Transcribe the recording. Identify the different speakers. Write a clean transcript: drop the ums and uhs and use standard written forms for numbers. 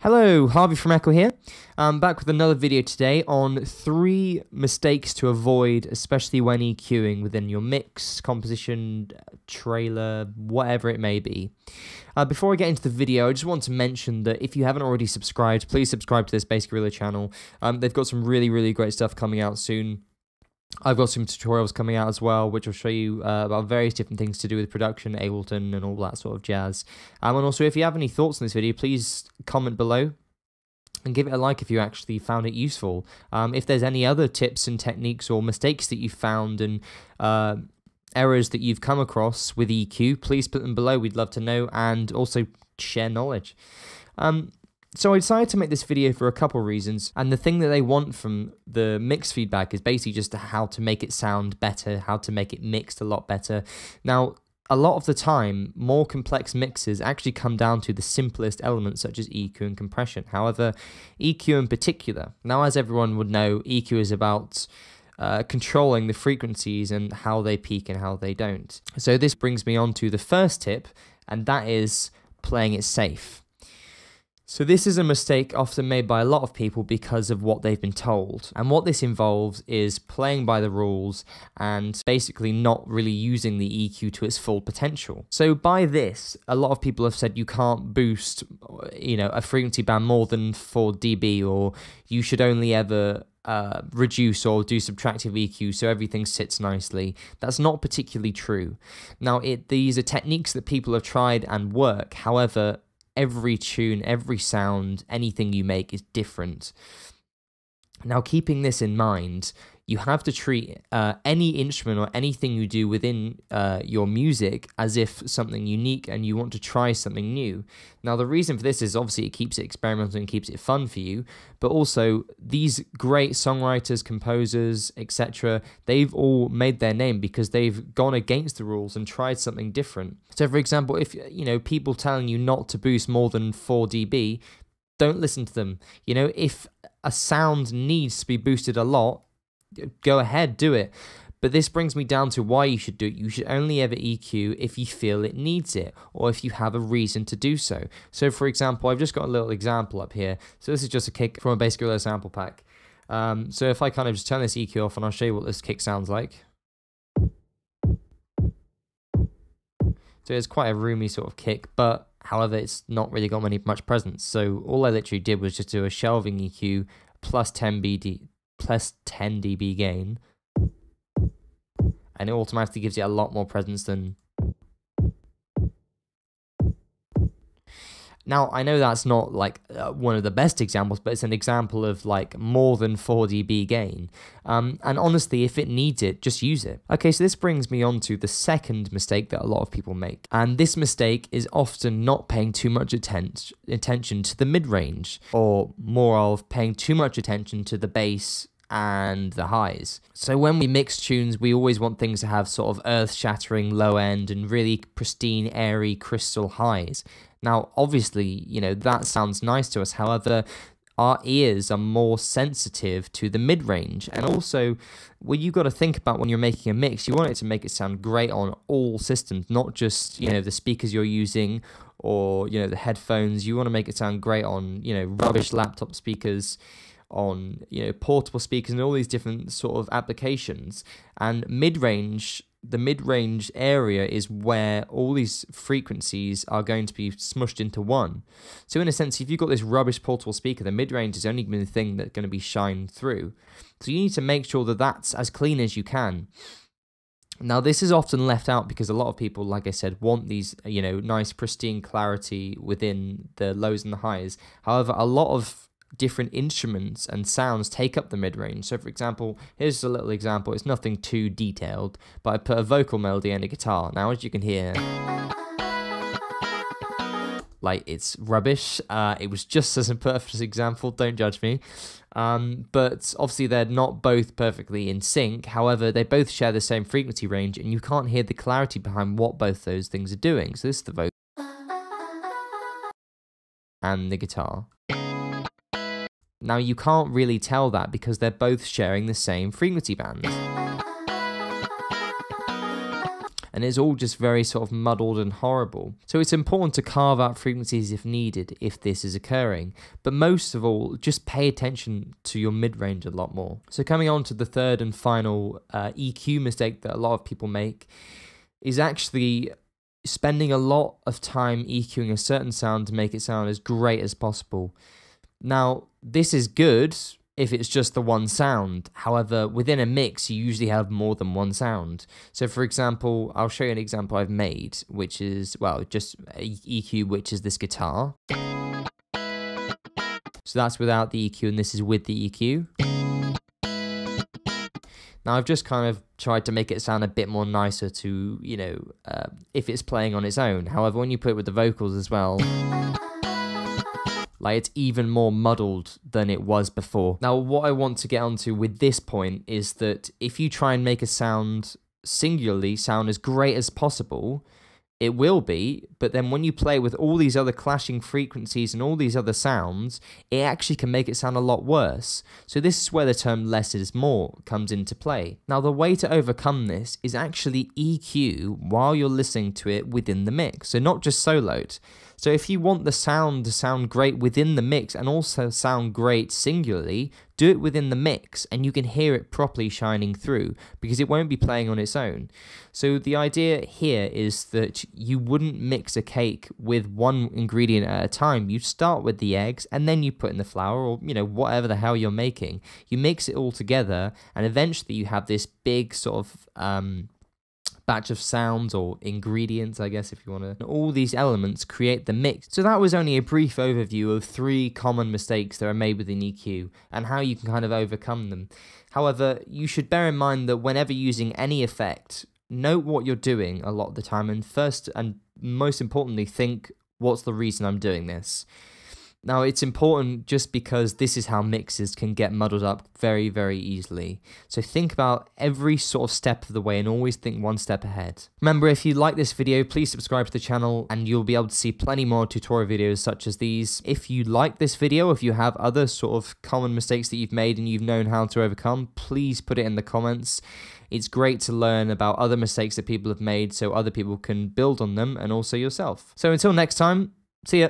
Speaker 1: Hello, Harvey from Echo here. I'm back with another video today on 3 mistakes to avoid, especially when EQing within your mix, composition, trailer, whatever it may be. Before I get into the video, I just want to mention that if you haven't already subscribed, please subscribe to this Basic Gorilla channel. They've got some really great stuff coming out soon. I've got some tutorials coming out as well, which will show you about various different things to do with production, Ableton, and all that sort of jazz. And also, if you have any thoughts on this video, please comment below and give it a like if you actually found it useful. If there's any other tips and techniques or mistakes that you found and errors that you've come across with EQ, please put them below. We'd love to know, and also share knowledge. So I decided to make this video for a couple reasons, and the thing that they want from the mix feedback is basically just how to make it sound better, how to make it mixed a lot better. Now, a lot of the time, more complex mixes actually come down to the simplest elements such as EQ and compression. However, EQ in particular, now as everyone would know, EQ is about controlling the frequencies and how they peak and how they don't. So this brings me on to the first tip, and that is playing it safe. So this is a mistake often made by a lot of people because of what they've been told. And what this involves is playing by the rules and basically not really using the EQ to its full potential. So by this, a lot of people have said you can't boost, a frequency band more than 4 dB, or you should only ever reduce or do subtractive EQ so everything sits nicely. That's not particularly true. Now, these are techniques that people have tried and work. However, every tune, every sound, anything you make is different. Now, keeping this in mind, you have to treat any instrument or anything you do within your music as if something unique and you want to try something new. Now, the reason for this is obviously it keeps it experimental and keeps it fun for you, but also these great songwriters, composers, etc., they've all made their name because they've gone against the rules and tried something different. So, for example, if people telling you not to boost more than 4 dB, don't listen to them. If a sound needs to be boosted a lot, go ahead, do it. But this brings me down to why you should do it. You should only ever EQ if you feel it needs it, or if you have a reason to do so. So, for example, I've just got a little example up here. So this is just a kick from a Basic Gorilla sample pack. So if I kind of just turn this EQ off, and I'll show you what this kick sounds like. So it's quite a roomy sort of kick, but however, it's not really got much presence. So all I literally did was just do a shelving EQ plus 10 dB gain, and it automatically gives you a lot more presence than... Now, I know that's not like one of the best examples, but it's an example of like more than 4 dB gain. And honestly, if it needs it, just use it. Okay, so this brings me on to the second mistake that a lot of people make. And this mistake is often not paying too much attention to the mid-range, or more of paying too much attention to the bass and the highs. So when we mix tunes, we always want things to have sort of earth-shattering low end and really pristine, airy, crystal highs. Now, obviously, that sounds nice to us. However, our ears are more sensitive to the mid-range. And also, what you got to think about when you're making a mix, you want it to make it sound great on all systems, not just, the speakers you're using or, the headphones. You want to make it sound great on, rubbish laptop speakers, on, portable speakers, and all these different sort of applications. And the mid-range area is where all these frequencies are going to be smushed into one. So in a sense, if you've got this rubbish portable speaker, the mid-range is only the thing that's going to be shined through. So you need to make sure that that's as clean as you can. Now, this is often left out because a lot of people, like I said, want these, nice pristine clarity within the lows and the highs. However, a lot of different instruments and sounds take up the mid-range. So for example, here's a little example. It's nothing too detailed, but I put a vocal melody and a guitar. Now, as you can hear, like, it's rubbish. It was just as a perfect example, don't judge me. But obviously they're not both perfectly in sync. However, they both share the same frequency range, and you can't hear the clarity behind what both those things are doing. So this is the vocal and the guitar. Now, you can't really tell that because they're both sharing the same frequency bands. and it's all just very sort of muddled and horrible. So it's important to carve out frequencies if needed, if this is occurring, but most of all, just pay attention to your mid-range a lot more. So coming on to the third and final EQ mistake that a lot of people make is actually spending a lot of time EQing a certain sound to make it sound as great as possible. Now, this is good if it's just the one sound. However, within a mix, you usually have more than one sound. So for example, I'll show you an example I've made, which is, well, just a EQ, which is this guitar. So that's without the EQ, and this is with the EQ. Now, I've just kind of tried to make it sound a bit more nicer to, you know, if it's playing on its own. However, when you put it with the vocals as well, like, it's even more muddled than it was before. Now, what I want to get onto with this point is that if you try and make a sound singularly sound as great as possible, it will be, but then when you play with all these other clashing frequencies and all these other sounds, it actually can make it sound a lot worse. So this is where the term less is more comes into play. Now, the way to overcome this is actually EQ while you're listening to it within the mix, so not just soloed. So if you want the sound to sound great within the mix and also sound great singularly, do it within the mix and you can hear it properly shining through because it won't be playing on its own. So the idea here is that you wouldn't mix a cake with one ingredient at a time. You start with the eggs and then you put in the flour, or, you know, whatever the hell you're making. You mix it all together and eventually you have this big sort of batch of sounds or ingredients, I guess, if you want to. All these elements create the mix. So that was only a brief overview of 3 common mistakes that are made within EQ and how you can kind of overcome them. However, you should bear in mind that whenever using any effect, note what you're doing a lot of the time, and first and most importantly, think, what's the reason I'm doing this? Now, it's important just because this is how mixes can get muddled up very, very easily. So think about every sort of step of the way and always think one step ahead. Remember, if you like this video, please subscribe to the channel and you'll be able to see plenty more tutorial videos such as these. If you like this video, if you have other sort of common mistakes that you've made and you've known how to overcome, please put it in the comments. It's great to learn about other mistakes that people have made so other people can build on them, and also yourself. So until next time, see ya.